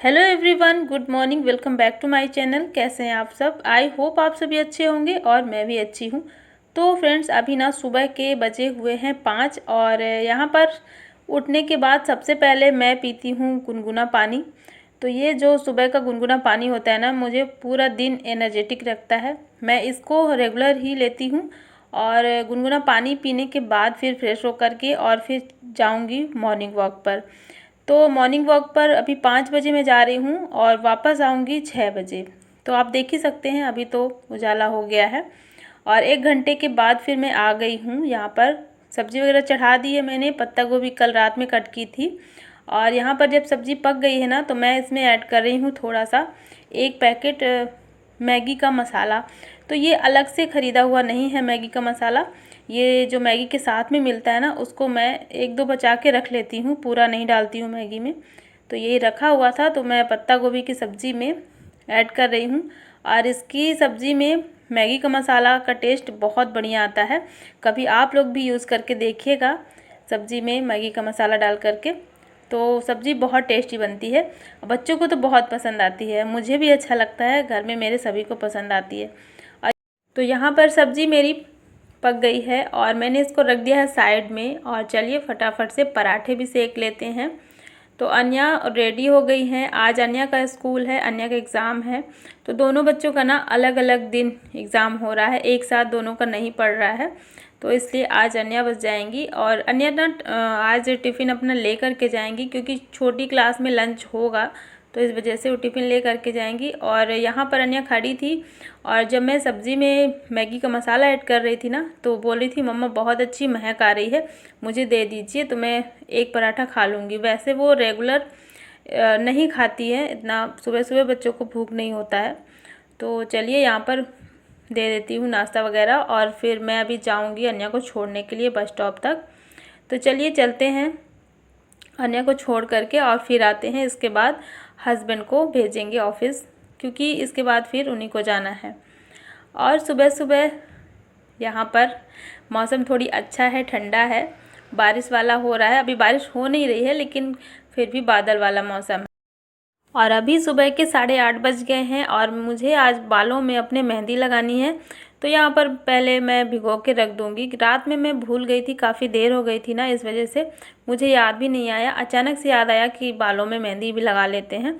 Hello everyone, good morning. Welcome back to my channel. कैसे हैं आप सब? आई होप आप सभी अच्छे होंगे और मैं भी अच्छी हूँ। तो फ्रेंड्स, अभी ना सुबह के बजे हुए हैं 5 और यहाँ पर उठने के बाद सबसे पहले मैं पीती हूँ गुनगुना पानी। तो ये जो सुबह का गुनगुना पानी होता है ना, मुझे पूरा दिन एनर्जेटिक रखता है। मैं इसको रेगुलर ही लेती हूँ और गुनगुना पानी पीने के बाद फिर फ्रेश होकर के और फिर जाऊँगी मॉर्निंग वॉक पर। तो मॉर्निंग वॉक पर अभी 5 बजे मैं जा रही हूँ और वापस आऊँगी 6 बजे। तो आप देख ही सकते हैं, अभी तो उजाला हो गया है और 1 घंटे के बाद फिर मैं आ गई हूँ यहाँ पर। सब्ज़ी वगैरह चढ़ा दी है मैंने। पत्ता गोभी कल रात में कट की थी और यहाँ पर जब सब्ज़ी पक गई है ना, तो मैं इसमें ऐड कर रही हूँ थोड़ा सा 1 पैकेट मैगी का मसाला। तो ये अलग से ख़रीदा हुआ नहीं है मैगी का मसाला। ये जो मैगी के साथ में मिलता है ना, उसको मैं 1-2 बचा के रख लेती हूँ, पूरा नहीं डालती हूँ मैगी में। तो ये रखा हुआ था, तो मैं पत्ता गोभी की सब्ज़ी में ऐड कर रही हूँ। और इसकी सब्ज़ी में मैगी का मसाला का टेस्ट बहुत बढ़िया आता है। कभी आप लोग भी यूज़ करके देखिएगा सब्ज़ी में मैगी का मसाला डाल करके, तो सब्ज़ी बहुत टेस्टी बनती है। बच्चों को तो बहुत पसंद आती है, मुझे भी अच्छा लगता है, घर में मेरे सभी को पसंद आती है। और तो यहाँ पर सब्ज़ी मेरी पक गई है और मैंने इसको रख दिया है साइड में। और चलिए फटाफट से पराठे भी सेक लेते हैं। तो अन्या रेडी हो गई हैं। आज अन्या का स्कूल है, अन्या का एग्ज़ाम है। तो दोनों बच्चों का ना अलग अलग दिन एग्ज़ाम हो रहा है, एक साथ दोनों का नहीं पड़ रहा है। तो इसलिए आज अन्या बस जाएंगी और अन्या ना आज टिफ़िन अपना ले करके जाएंगी, क्योंकि छोटी क्लास में लंच होगा, तो इस वजह से वो टिफ़िन ले करके जाएंगी। और यहाँ पर अन्या खड़ी थी और जब मैं सब्ज़ी में मैगी का मसाला ऐड कर रही थी ना, तो बोल रही थी मम्मा बहुत अच्छी महक आ रही है, मुझे दे दीजिए तो मैं एक पराठा खा लूँगी। वैसे वो रेगुलर नहीं खाती है इतना, सुबह सुबह बच्चों को भूख नहीं होता है। तो चलिए यहाँ पर दे देती हूँ नाश्ता वगैरह और फिर मैं अभी जाऊँगी अन्या को छोड़ने के लिए बस स्टॉप तक। तो चलिए चलते हैं, अन्या को छोड़ करके और फिर आते हैं। इसके बाद हस्बैंड को भेजेंगे ऑफिस, क्योंकि इसके बाद फिर उन्हीं को जाना है। और सुबह सुबह यहाँ पर मौसम थोड़ी अच्छा है, ठंडा है, बारिश वाला हो रहा है। अभी बारिश हो नहीं रही है, लेकिन फिर भी बादल वाला मौसम है। और अभी सुबह के 8:30 बज गए हैं और मुझे आज बालों में अपने मेहंदी लगानी है। तो यहाँ पर पहले मैं भिगो के रख दूँगी। रात में मैं भूल गई थी, काफ़ी देर हो गई थी ना, इस वजह से मुझे याद भी नहीं आया। अचानक से याद आया कि बालों में मेहंदी भी लगा लेते हैं।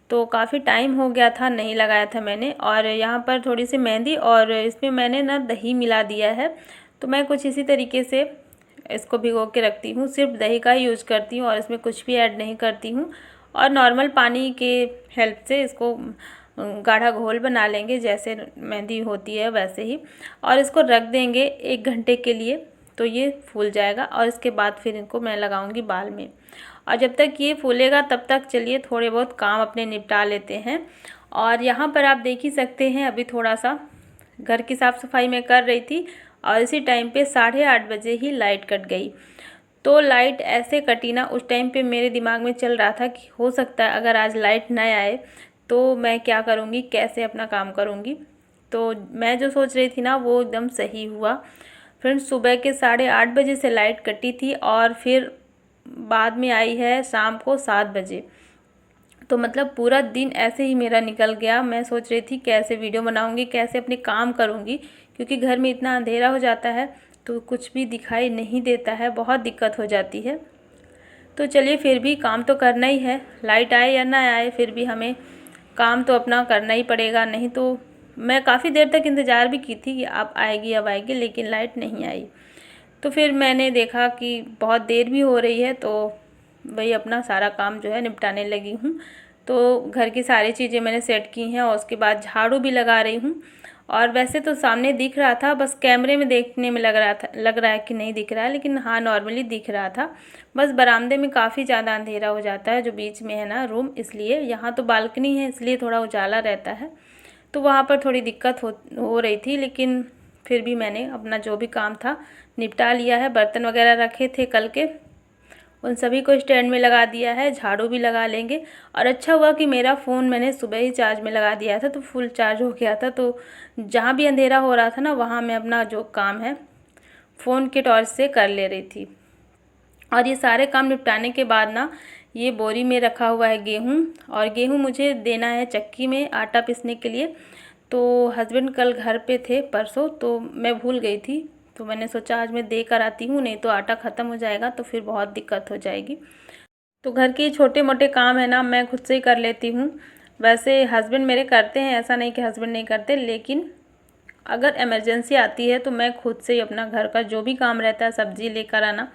तो काफ़ी टाइम हो गया था, नहीं लगाया था मैंने। और यहाँ पर थोड़ी सी मेहंदी और इसमें मैंने ना दही मिला दिया है। तो मैं कुछ इसी तरीके से इसको भिगो के रखती हूँ। सिर्फ दही का ही यूज़ करती हूँ और इसमें कुछ भी ऐड नहीं करती हूँ। और नॉर्मल पानी के हेल्प से इसको गाढ़ा घोल बना लेंगे, जैसे मेहंदी होती है वैसे ही। और इसको रख देंगे 1 घंटे के लिए, तो ये फूल जाएगा। और इसके बाद फिर इनको मैं लगाऊंगी बाल में। और जब तक ये फूलेगा तब तक चलिए थोड़े बहुत काम अपने निपटा लेते हैं। और यहाँ पर आप देख ही सकते हैं, अभी थोड़ा सा घर की साफ़ सफाई मैं कर रही थी और इसी टाइम पे 8:30 बजे ही लाइट कट गई। तो लाइट ऐसे कटी ना, उस टाइम पे मेरे दिमाग में चल रहा था कि हो सकता है अगर आज लाइट ना आए तो मैं क्या करूँगी, कैसे अपना काम करूँगी। तो मैं जो सोच रही थी ना, वो एकदम सही हुआ। फ्रेंड्स, सुबह के 8:30 बजे से लाइट कटी थी और फिर बाद में आई है शाम को 7 बजे। तो मतलब पूरा दिन ऐसे ही मेरा निकल गया। मैं सोच रही थी कैसे वीडियो बनाऊंगी, कैसे अपने काम करूंगी, क्योंकि घर में इतना अंधेरा हो जाता है तो कुछ भी दिखाई नहीं देता है, बहुत दिक्कत हो जाती है। तो चलिए फिर भी काम तो करना ही है, लाइट आए या ना आए फिर भी हमें काम तो अपना करना ही पड़ेगा। नहीं तो मैं काफ़ी देर तक इंतज़ार भी की थी कि अब आएगी अब आएगी, लेकिन लाइट नहीं आई। तो फिर मैंने देखा कि बहुत देर भी हो रही है, तो वही अपना सारा काम जो है निपटाने लगी हूँ। तो घर की सारी चीज़ें मैंने सेट की हैं और उसके बाद झाड़ू भी लगा रही हूँ। और वैसे तो सामने दिख रहा था, बस कैमरे में देखने में लग रहा है कि नहीं दिख रहा है, लेकिन हाँ नॉर्मली दिख रहा था। बस बरामदे में काफ़ी ज़्यादा अंधेरा हो जाता है, जो बीच में है ना रूम, इसलिए। यहाँ तो बालकनी है इसलिए थोड़ा उजाला रहता है, तो वहाँ पर थोड़ी दिक्कत हो रही थी। लेकिन फिर भी मैंने अपना जो भी काम था निपटा लिया है। बर्तन वगैरह रखे थे कल के, उन सभी को स्टैंड में लगा दिया है। झाड़ू भी लगा लेंगे। और अच्छा हुआ कि मेरा फ़ोन मैंने सुबह ही चार्ज में लगा दिया था, तो फुल चार्ज हो गया था। तो जहाँ भी अंधेरा हो रहा था ना, वहाँ मैं अपना जो काम है फ़ोन के टॉर्च से कर ले रही थी। और ये सारे काम निपटाने के बाद ना, ये बोरी में रखा हुआ है गेहूँ, और गेहूँ मुझे देना है चक्की में आटा पीसने के लिए। तो हस्बैंड कल घर पे थे परसों, तो मैं भूल गई थी, तो मैंने सोचा आज मैं दे कर आती हूँ, नहीं तो आटा ख़त्म हो जाएगा तो फिर बहुत दिक्कत हो जाएगी। तो घर के छोटे मोटे काम है ना मैं खुद से ही कर लेती हूँ। वैसे हस्बैंड मेरे करते हैं, ऐसा नहीं कि हस्बैंड नहीं करते, लेकिन अगर इमरजेंसी आती है तो मैं खुद से ही अपना घर का जो भी काम रहता है, सब्ज़ी लेकर आना,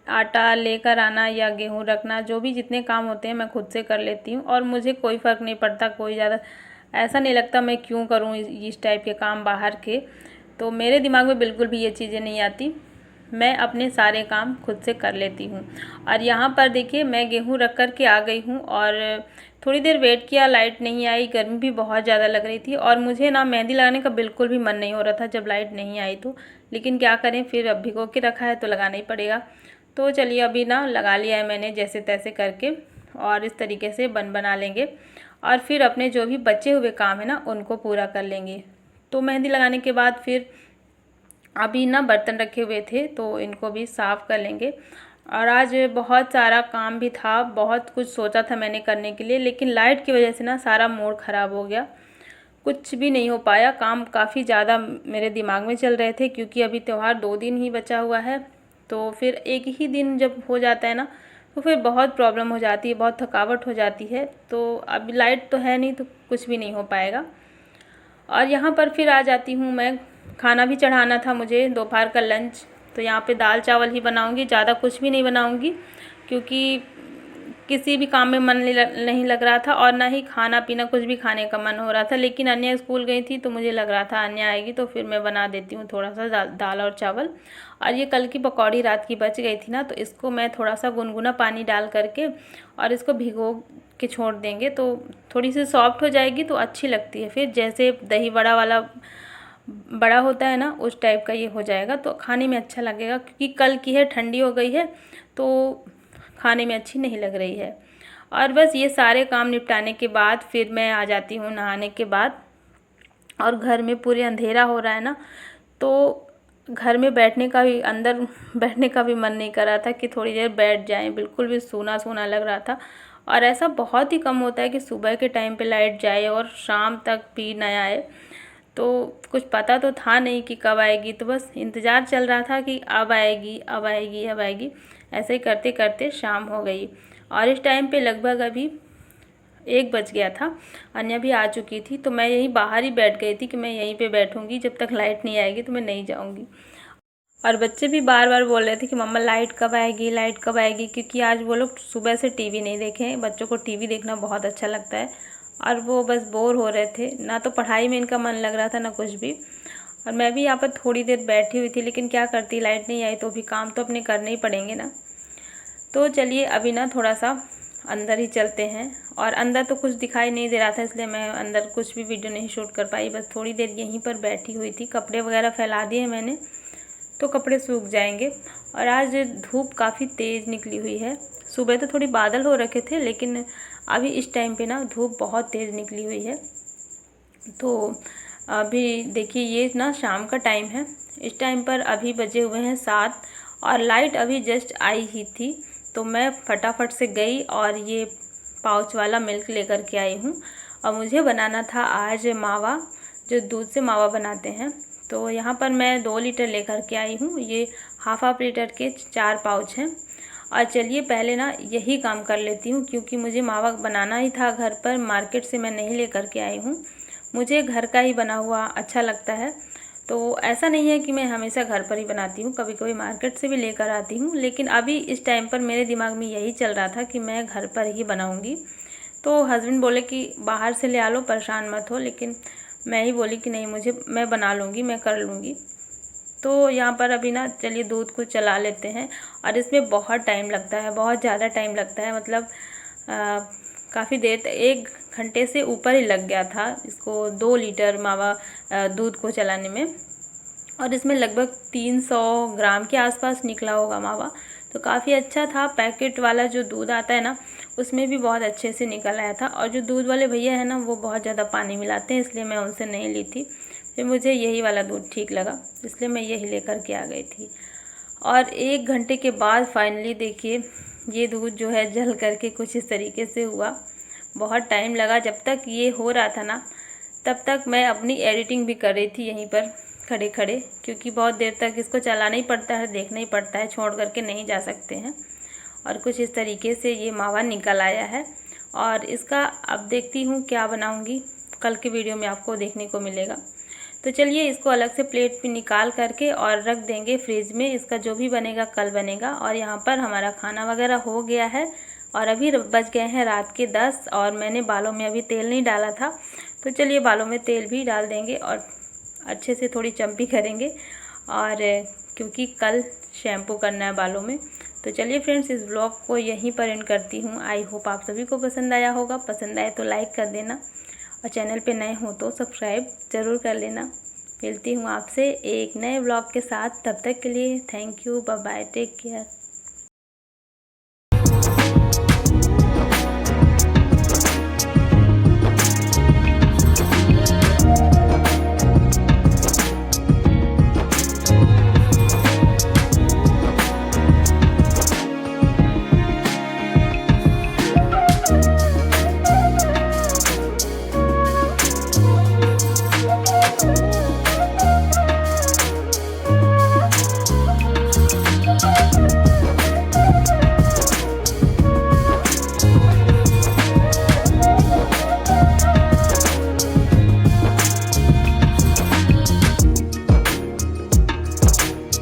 आटा लेकर आना या गेहूँ रखना, जो भी जितने काम होते हैं मैं खुद से कर लेती हूँ। और मुझे कोई फ़र्क नहीं पड़ता, कोई ज़्यादा ऐसा नहीं लगता मैं क्यों करूँ इस टाइप के काम बाहर के। तो मेरे दिमाग में बिल्कुल भी ये चीज़ें नहीं आती, मैं अपने सारे काम खुद से कर लेती हूँ। और यहाँ पर देखिए मैं गेहूँ रख कर के आ गई हूँ, और थोड़ी देर वेट किया, लाइट नहीं आई, गर्मी भी बहुत ज़्यादा लग रही थी, और मुझे ना मेहंदी लगाने का बिल्कुल भी मन नहीं हो रहा था जब लाइट नहीं आई तो। लेकिन क्या करें, फिर अब भिगो के रखा है तो लगाना ही पड़ेगा। तो चलिए अभी ना लगा लिया है मैंने जैसे तैसे करके, और इस तरीके से बना लेंगे, और फिर अपने जो भी बचे हुए काम है ना उनको पूरा कर लेंगे। तो मेहंदी लगाने के बाद फिर अभी ना बर्तन रखे हुए थे तो इनको भी साफ़ कर लेंगे। और आज बहुत सारा काम भी था, बहुत कुछ सोचा था मैंने करने के लिए, लेकिन लाइट की वजह से ना सारा मूड ख़राब हो गया, कुछ भी नहीं हो पाया। काम काफ़ी ज़्यादा मेरे दिमाग में चल रहे थे, क्योंकि अभी त्यौहार 2 दिन ही बचा हुआ है, तो फिर एक ही दिन जब हो जाता है ना तो फिर बहुत प्रॉब्लम हो जाती है, बहुत थकावट हो जाती है। तो अब लाइट तो है नहीं तो कुछ भी नहीं हो पाएगा। और यहाँ पर फिर आ जाती हूँ मैं, खाना भी चढ़ाना था मुझे, दोपहर का लंच। तो यहाँ पे दाल चावल ही बनाऊँगी, ज़्यादा कुछ भी नहीं बनाऊँगी, क्योंकि किसी भी काम में मन नहीं लग रहा था, और ना ही खाना पीना कुछ भी खाने का मन हो रहा था। लेकिन अन्या स्कूल गई थी तो मुझे लग रहा था अन्या आएगी तो फिर मैं बना देती हूँ थोड़ा सा दाल और चावल। और ये कल की पकौड़ी रात की बच गई थी ना, तो इसको मैं थोड़ा सा गुनगुना पानी डाल करके और इसको भिगो के छोड़ देंगे, तो थोड़ी सी सॉफ्ट हो जाएगी तो अच्छी लगती है। फिर जैसे दही बड़ा वाला बड़ा होता है ना उस टाइप का ये हो जाएगा, तो खाने में अच्छा लगेगा। क्योंकि कल की है, ठंडी हो गई है तो खाने में अच्छी नहीं लग रही है। और बस ये सारे काम निपटाने के बाद फिर मैं आ जाती हूँ नहाने के बाद। और घर में पूरे अंधेरा हो रहा है ना, तो घर में बैठने का भी, अंदर बैठने का भी मन नहीं कर रहा था कि थोड़ी देर बैठ जाएं, बिल्कुल भी सूना सूना लग रहा था। और ऐसा बहुत ही कम होता है कि सुबह के टाइम पे लाइट जाए और शाम तक भी न आए। तो कुछ पता तो था नहीं कि कब आएगी, तो बस इंतज़ार चल रहा था कि अब आएगी अब आएगी अब आएगी। ऐसे ही करते करते शाम हो गई, और इस टाइम पे लगभग अभी 1 बज गया था। अन्या भी आ चुकी थी, तो मैं यहीं बाहर ही बैठ गई थी कि मैं यहीं पे बैठूंगी, जब तक लाइट नहीं आएगी तो मैं नहीं जाऊंगी। और बच्चे भी बार बार बोल रहे थे कि मम्मा लाइट कब आएगी, लाइट कब आएगी, क्योंकि आज वो लोग सुबह से टीवी नहीं देखे। बच्चों को टीवी देखना बहुत अच्छा लगता है, और वो बस बोर हो रहे थे, ना तो पढ़ाई में इनका मन लग रहा था ना कुछ भी। और मैं भी यहाँ पर थोड़ी देर बैठी हुई थी, लेकिन क्या करती, लाइट नहीं आई तो भी काम तो अपने करने ही पड़ेंगे ना। तो चलिए अभी ना थोड़ा सा अंदर ही चलते हैं। और अंदर तो कुछ दिखाई नहीं दे रहा था, इसलिए मैं अंदर कुछ भी वीडियो नहीं शूट कर पाई, बस थोड़ी देर यहीं पर बैठी हुई थी। कपड़े वगैरह फैला दिए मैंने, तो कपड़े सूख जाएंगे। और आज धूप काफ़ी तेज़ निकली हुई है। सुबह तो थोड़ी बादल हो रखे थे, लेकिन अभी इस टाइम पे ना धूप बहुत तेज़ निकली हुई है। तो अभी देखिए ये ना शाम का टाइम है, इस टाइम पर अभी बजे हुए हैं 7, और लाइट अभी जस्ट आई ही थी। तो मैं फटाफट से गई और ये पाउच वाला मिल्क लेकर के आई हूँ। और मुझे बनाना था आज मावा, जो दूध से मावा बनाते हैं। तो यहाँ पर मैं 2 लीटर लेकर के आई हूँ, ये हाफ लीटर के 4 पाउच हैं। और चलिए पहले ना यही काम कर लेती हूँ, क्योंकि मुझे मावा बनाना ही था घर पर, मार्केट से मैं नहीं लेकर के आई हूँ। मुझे घर का ही बना हुआ अच्छा लगता है। तो ऐसा नहीं है कि मैं हमेशा घर पर ही बनाती हूँ, कभी कभी मार्केट से भी लेकर आती हूँ, लेकिन अभी इस टाइम पर मेरे दिमाग में यही चल रहा था कि मैं घर पर ही बनाऊँगी। तो हस्बैंड बोले कि बाहर से ले आ लो, परेशान मत हो, लेकिन मैं ही बोली कि नहीं, मैं बना लूँगी, मैं कर लूँगी। तो यहाँ पर अभी ना चलिए दूध को चला लेते हैं। और इसमें बहुत टाइम लगता है, बहुत ज़्यादा टाइम लगता है, मतलब काफ़ी देर तक 1 घंटे से ऊपर ही लग गया था इसको 2 लीटर मावा दूध को चलाने में। और इसमें लगभग 300 ग्राम के आसपास निकला होगा मावा, तो काफ़ी अच्छा था। पैकेट वाला जो दूध आता है ना उसमें भी बहुत अच्छे से निकल आया था। और जो दूध वाले भैया है ना वो बहुत ज़्यादा पानी मिलाते हैं, इसलिए मैं उनसे नहीं ली थी। फिर मुझे यही वाला दूध ठीक लगा, इसलिए मैं यही लेकर के आ गई थी। और 1 घंटे के बाद फाइनली देखिए ये दूध जो है जल करके कुछ इस तरीके से हुआ। बहुत टाइम लगा, जब तक ये हो रहा था ना तब तक मैं अपनी एडिटिंग भी कर रही थी यहीं पर खड़े खड़े, क्योंकि बहुत देर तक इसको चलाना ही पड़ता है, देखना ही पड़ता है, छोड़ करके नहीं जा सकते हैं। और कुछ इस तरीके से ये मावा निकल आया है। और इसका अब देखती हूँ क्या बनाऊँगी, कल के वीडियो में आपको देखने को मिलेगा। तो चलिए इसको अलग से प्लेट पे निकाल करके और रख देंगे फ्रिज में। इसका जो भी बनेगा कल बनेगा। और यहाँ पर हमारा खाना वगैरह हो गया है और अभी बज गए हैं रात के 10 और मैंने बालों में अभी तेल नहीं डाला था, तो चलिए बालों में तेल भी डाल देंगे और अच्छे से थोड़ी चम्पी करेंगे, और क्योंकि कल शैम्पू करना है बालों में। तो चलिए फ्रेंड्स, इस ब्लॉग को यहीं पर एंड करती हूँ। आई होप आप सभी को पसंद आया होगा। पसंद आए तो लाइक कर देना और चैनल पे नए हो तो सब्सक्राइब ज़रूर कर लेना। मिलती हूँ आपसे एक नए ब्लॉग के साथ, तब तक के लिए thank you, bye bye, take care.